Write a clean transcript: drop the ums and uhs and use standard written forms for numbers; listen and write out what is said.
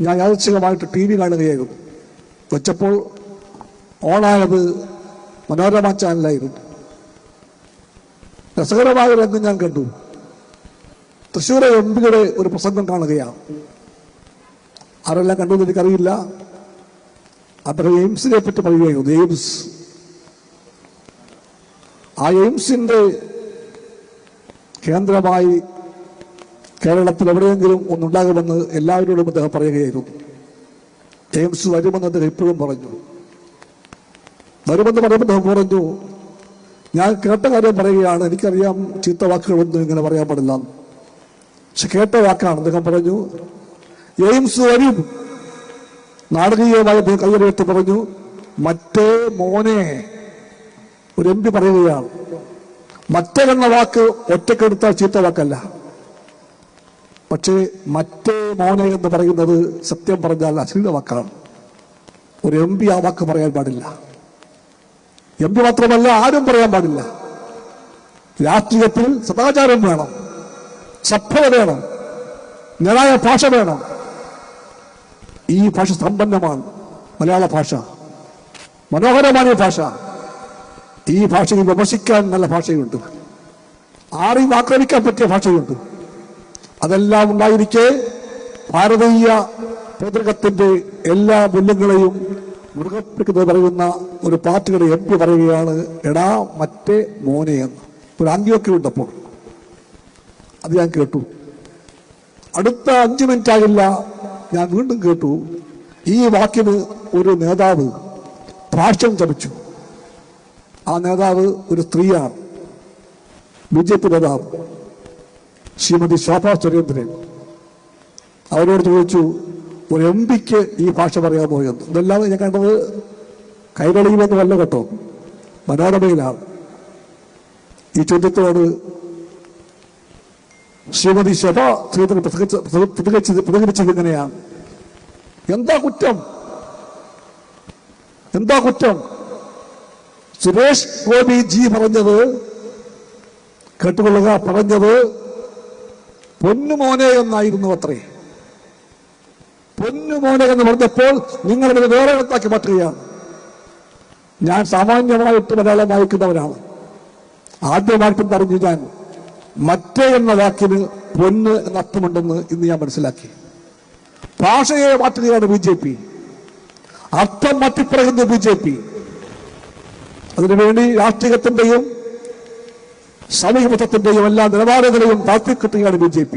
ഞാൻ യാദൃച്ഛികമായിട്ട് TV കാണുകയായിരുന്നു. വെച്ചപ്പോൾ ഓണായത് മനോരമ ചാനലായിരുന്നു. രസകരമായ രംഗം ഞാൻ കണ്ടു. തൃശ്ശൂർ MP-യുടെ ഒരു പ്രസംഗം കാണുകയാണ്. ആരെല്ലാം കണ്ടു എന്ന് എനിക്കറിയില്ല. അദ്ദേഹം എയിംസിനെ പറ്റി പറയുകയായിരുന്നു. എയിംസ്, ആ എയിംസിന്റെ കേന്ദ്രമായി കേരളത്തിൽ എവിടെയെങ്കിലും ഒന്നുണ്ടാകുമെന്ന് എല്ലാവരോടും അദ്ദേഹം പറയുകയായിരുന്നു. എയിംസ് വരുമെന്ന് അദ്ദേഹം ഇപ്പോഴും പറഞ്ഞു. വരുമെന്ന് പറയുമ്പോൾ അദ്ദേഹം പറഞ്ഞു, ഞാൻ കേട്ട കാര്യം പറയുകയാണ്, എനിക്കറിയാം ചീത്ത വാക്കുകളൊന്നും ഇങ്ങനെ പറയാൻ പാടില്ല, പക്ഷെ കേട്ട വാക്കാണ്. അദ്ദേഹം പറഞ്ഞു, എയിംസ് വരും. നാടകീയമായി അദ്ദേഹം കൈയ്യറിയിട്ട് പറഞ്ഞു, മറ്റേ മോനെ. ഒരു MP പറയുകയാണ്. മറ്റേ എന്ന വാക്ക് ഒറ്റക്കെടുത്താൽ ചീത്ത വാക്കല്ല, പക്ഷേ മറ്റേ മോനെ എന്ന് പറയുന്നത് സത്യം പറഞ്ഞാൽ അശ്ലീല വാക്കാണ്. ഒരു MP ആ വാക്ക് പറയാൻ പാടില്ല. MP മാത്രമല്ല, ആരും പറയാൻ പാടില്ല. രാഷ്ട്രീയത്തിൽ സദാചാരം വേണം, സഭ്യത വേണം, ന്യായ ഭാഷ വേണം. ഈ ഭാഷ സമ്പന്നമാണ്. മലയാള ഭാഷ മനോഹരമായ ഭാഷ. ഈ ഭാഷയിൽ വിമർശിക്കാൻ നല്ല ഭാഷയുണ്ട്, ആരെയും ആക്രമിക്കാൻ പറ്റിയ ഭാഷയുണ്ട്. അതെല്ലാം ഉണ്ടായിരിക്കെ ഭാരതീയ പൈതൃകത്തിന്റെ എല്ലാ മൂല്യങ്ങളെയും മുറുകെ പിടിക്കുന്നത് പറയുന്ന ഒരു പാർട്ടിയുടെ MP പറയുകയാണ്, എടാ മറ്റേ മോനെ എന്ന്. ഒരു ആംഗ്യമൊക്കെ ഉണ്ടപ്പോൾ അത് ഞാൻ കേട്ടു. അടുത്ത 5 മിനിറ്റ് ആകില്ല, ഞാൻ വീണ്ടും കേട്ടു. ഈ വാക്കിന് ഒരു നേതാവ് ഭാഷ്യം ചമച്ചു. ആ നേതാവ് ഒരു സ്ത്രീയാണ്, BJP നേതാവ് ശ്രീമതി ശോഭാ സുരേന്ദ്രൻ. അവരോട് ചോദിച്ചു, ഒരു MP-ക്ക് ഈ ഭാഷ പറയാമോ എന്ന്. ഇതെല്ലാം ഞാൻ കണ്ടത് കൈരളിയിലൊന്നുമല്ല കേട്ടോ, മനോരമയിലാണ്. ഈ ചോദ്യത്തോട് ശ്രീമതി ശോഭാ സുരേന്ദ്രൻ പ്രതികരിച്ചത് ഇങ്ങനെയാണ്, എന്താ കുറ്റം, എന്താ കുറ്റം? സുരേഷ് ഗോപി ജി പറഞ്ഞത് കേട്ടുകൊള്ളുക, പറഞ്ഞത് പൊന്നുമോനെ എന്നായിരുന്നു അത്രേ. പൊന്നുമോനെ എന്ന് പറഞ്ഞപ്പോൾ നിങ്ങൾ ഇതിനെ വേറെ ഇടത്താക്കി മാറ്റുകയാണ്. ഞാൻ സാമാന്യമായിട്ട് മലയാളം വായിക്കുന്നവരാണ്. ആദ്യമായിട്ടും പറഞ്ഞു ഞാൻ, മറ്റേ എന്ന വാക്കിന് പൊന്ന് എന്ന അർത്ഥമുണ്ടെന്ന് ഇന്ന് ഞാൻ മനസ്സിലാക്കി. ഭാഷയെ മാറ്റുകയാണ് BJP, അർത്ഥം മാറ്റിപ്പറയുന്ന BJP. അതിനുവേണ്ടി രാഷ്ട്രീയത്തിന്റെയും സാമൂഹ്യ മതത്തിന്റെയും എല്ലാ നിലവാരങ്ങളെയും താഴ്ത്തിക്കെട്ടുകയാണ് BJP.